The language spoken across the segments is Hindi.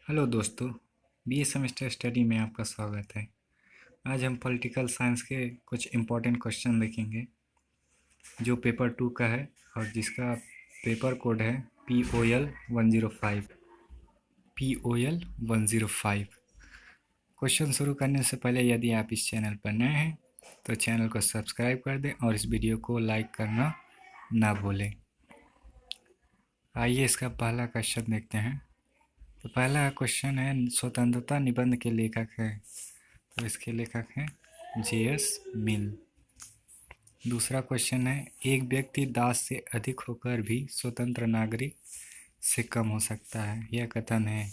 हेलो दोस्तों, बीए सेमेस्टर स्टडी में आपका स्वागत है। आज हम पॉलिटिकल साइंस के कुछ इम्पोर्टेंट क्वेश्चन देखेंगे जो पेपर 2 का है और जिसका पेपर कोड है POL 105। POL 105। क्वेश्चन शुरू करने से पहले यदि आप इस चैनल पर नए हैं तो चैनल को सब्सक्राइब कर दें और इस वीडियो को लाइक करना ना भूलें। आइए इसका पहला क्वेश्चन देखते हैं। तो पहला क्वेश्चन है, स्वतंत्रता निबंध के लेखक है, तो इसके लेखक हैं JS मिल। दूसरा क्वेश्चन है, एक व्यक्ति दास से अधिक होकर भी स्वतंत्र नागरिक से कम हो सकता है, यह कथन है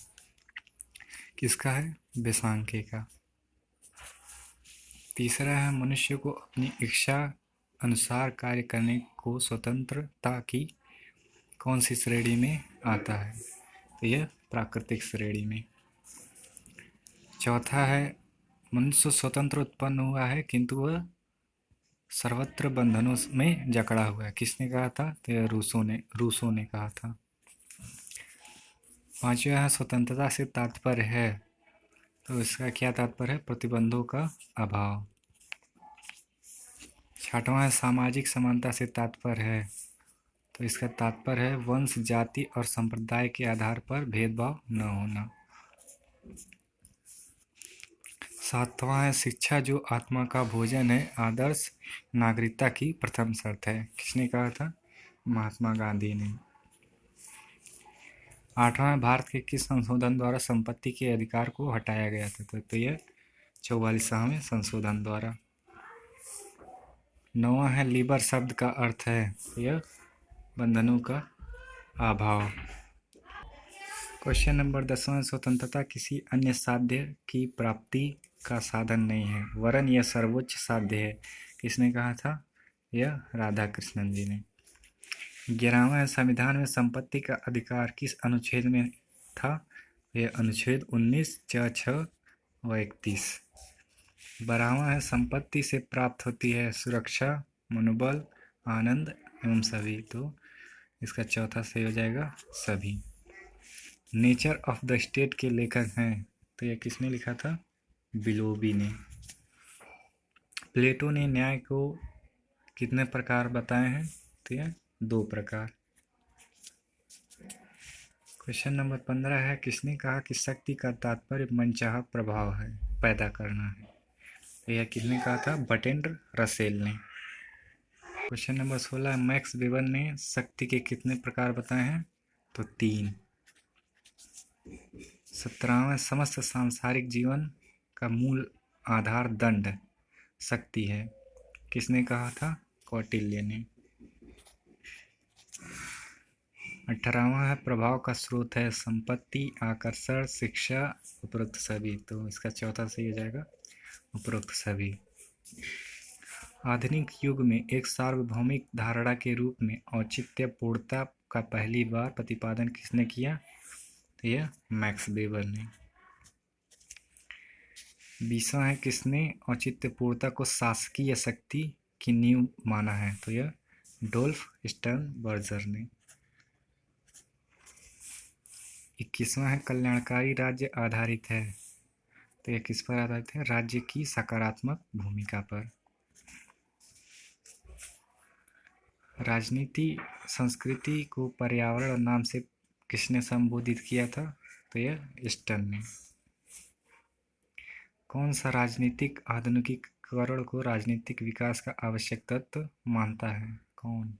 किसका है? बेसांके का। तीसरा है, मनुष्य को अपनी इच्छा अनुसार कार्य करने को स्वतंत्रता की कौन सी श्रेणी में आता है? तो यह प्राकृतिक श्रेणी में। चौथा है, मनुष्य स्वतंत्र उत्पन्न हुआ है किंतु वह सर्वत्र बंधनों में जकड़ा हुआ है, किसने कहा था? तो यह रूसो ने कहा था। पांचवा है, स्वतंत्रता से तात्पर्य है, तो इसका क्या तात्पर्य है? प्रतिबंधों का अभाव। छठवां है, सामाजिक समानता से तात्पर्य है, तो इसका तात्पर्य है वंश, जाति और संप्रदाय के आधार पर भेदभाव न होना। सातवां है, शिक्षा जो आत्मा का भोजन है, आदर्श नागरिकता की प्रथम शर्त है, किसने कहा था? महात्मा गांधी ने। आठवां, भारत के किस संशोधन द्वारा संपत्ति के अधिकार को हटाया गया था? तो यह 44वें संशोधन द्वारा। नौवां है, लिबर शब्द का अर्थ है, तो यह बंधनों का अभाव। क्वेश्चन नंबर 10वां, स्वतंत्रता किसी अन्य साध्य की प्राप्ति का साधन नहीं है वरन यह सर्वोच्च साध्य है, किसने कहा था? यह राधा कृष्णन जी ने। 11वां, संविधान में संपत्ति का अधिकार किस अनुच्छेद में था? यह अनुच्छेद 19, 6, 6 व 31। 12वां है, संपत्ति से प्राप्त होती है सुरक्षा, मनोबल, आनंद एवं सभी, तो इसका चौथा सही हो जाएगा सभी। नेचर ऑफ द स्टेट के लेखक हैं, तो यह किसने लिखा था? बिलोबी ने। प्लेटो ने न्याय को कितने प्रकार बताए हैं? तो यह 2 प्रकार। क्वेश्चन नंबर 15 है, किसने कहा कि शक्ति का तात्पर्य मनचाहा प्रभाव है, पैदा करना है? तो यह किसने कहा था? बर्ट्रैंड रसेल ने। क्वेश्चन नंबर 16, मैक्स वेबर ने शक्ति के कितने प्रकार बताए हैं? तो 3। 17वां, समस्त सांसारिक जीवन का मूल आधार दंड शक्ति है, किसने कहा था? कौटिल्य ने। 18वां है, प्रभाव का स्रोत है संपत्ति, आकर्षण, शिक्षा, उपरोक्त सभी, तो इसका चौथा सही हो जाएगा उपरोक्त सभी। आधुनिक युग में एक सार्वभौमिक धारणा के रूप में औचित्य पूर्णता का पहली बार प्रतिपादन किसने किया? तो यह मैक्स वेबर ने। 20वां है, किसने औचित्य पूर्णता को शासकीय शक्ति की नींव माना है? तो यह डोल्फ स्टर्नबर्जर ने। 21वां है, कल्याणकारी राज्य आधारित है, तो यह किस पर आधारित है? राज्य की सकारात्मक भूमिका पर। राजनीति संस्कृति को पर्यावरण नाम से किसने संबोधित किया था? तो यह स्टर्न ने। कौन सा राजनीतिक आधुनिकीकरण को राजनीतिक विकास का आवश्यक तत्व मानता है? कौन?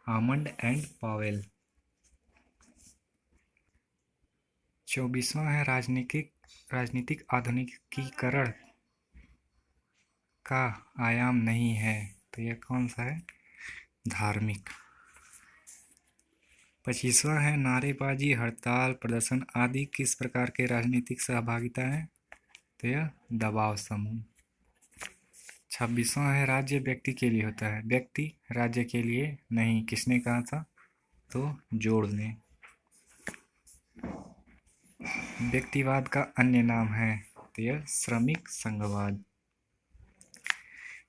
Almond and Pavel. 24वां है, राजनीतिक आधुनिकीकरण का आयाम नहीं है, तो यह कौन सा है? धार्मिक। 25वां है, नारेबाजी, हड़ताल, प्रदर्शन आदि किस प्रकार के राजनीतिक सहभागिता है? तो यह दबाव समूह। 26वां है, राज्य व्यक्ति के लिए होता है, व्यक्ति राज्य के लिए नहीं, किसने कहा था? तो जोड़ ने। व्यक्तिवाद का अन्य नाम है, तो यह श्रमिक संघवाद।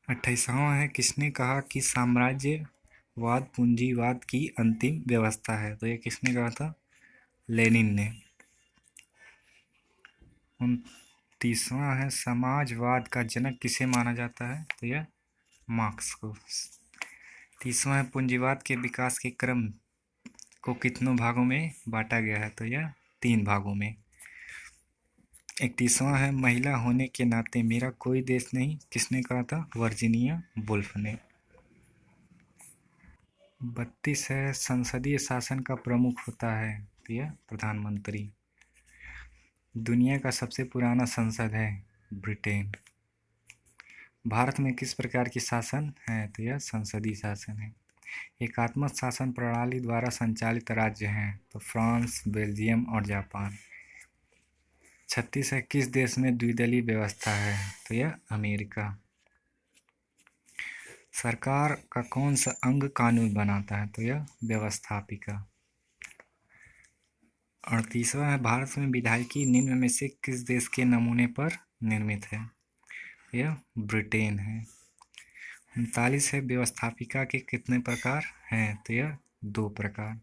28वां है, किसने कहा कि साम्राज्यवाद पूंजीवाद की अंतिम व्यवस्था है? तो यह किसने कहा था? लेनिन ने। 29वां है समाजवाद का जनक किसे माना जाता है, तो यह मार्क्स को। 30वां है पूंजीवाद के विकास के क्रम को कितनों भागों में बांटा गया है, तो यह 3 भागों में। 31वां है महिला होने के नाते मेरा कोई देश नहीं, किसने कहा था, वर्जीनिया वुल्फ ने। 32 है संसदीय शासन का प्रमुख होता है, तो यह प्रधानमंत्री। दुनिया का सबसे पुराना संसद है ब्रिटेन। भारत में किस प्रकार की शासन है, तो यह संसदीय शासन है। एकात्मक शासन प्रणाली द्वारा संचालित राज्य हैं, तो फ्रांस, बेल्जियम और जापान। 36 है किस देश में द्विदलीय व्यवस्था है, तो यह अमेरिका। सरकार का कौन सा अंग कानून बनाता है, तो यह व्यवस्थापिका। 38वां है भारत में विधायिकी निम्न में से किस देश के नमूने पर निर्मित है, यह ब्रिटेन है। 39 है व्यवस्थापिका के कितने प्रकार हैं, तो यह 2 प्रकार।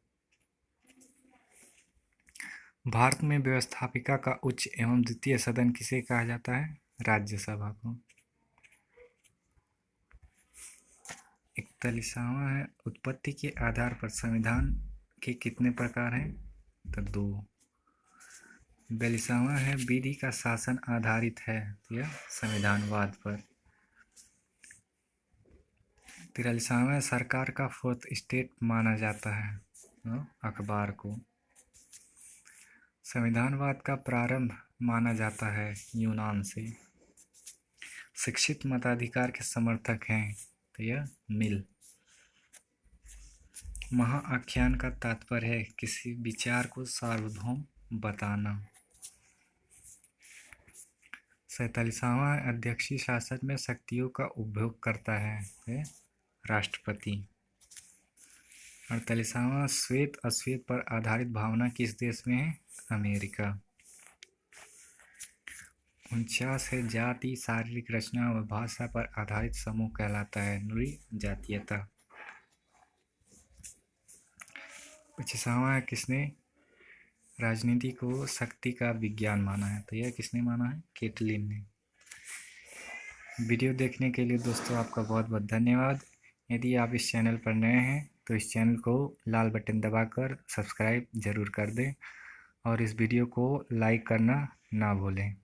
भारत में व्यवस्थापिका का उच्च एवं द्वितीय सदन किसे कहा जाता है, राज्यसभा को। 41वां है उत्पत्ति के आधार पर संविधान के कितने प्रकार हैं, तो 2। 42वां है विधि का शासन आधारित है, तो यह संविधानवाद पर। 43वां सरकार का फोर्थ स्टेट माना जाता है, तो अखबार को। संविधानवाद का प्रारंभ माना जाता है यूनान से। शिक्षित मताधिकार के समर्थक हैं, तो यह मिल। महाआख्यान का तात्पर्य है किसी विचार को सार्वभौम बताना। 47वां अध्यक्षीय शासन में शक्तियों का उपभोग करता है, राष्ट्रपति। 48वां श्वेत अश्वेत पर आधारित भावना किस देश में है, अमेरिका। 49 है जाति शारीरिक रचना व भाषा पर आधारित समूह कहलाता है, नृ जातीयता। 25वां है किसने राजनीति को शक्ति का विज्ञान माना है, तो यह किसने माना है, केटलिन ने। वीडियो देखने के लिए दोस्तों आपका बहुत बहुत धन्यवाद। यदि आप इस चैनल पर नए हैं तो इस चैनल को लाल बटन दबाकर सब्सक्राइब ज़रूर कर दें और इस वीडियो को लाइक करना ना भूलें।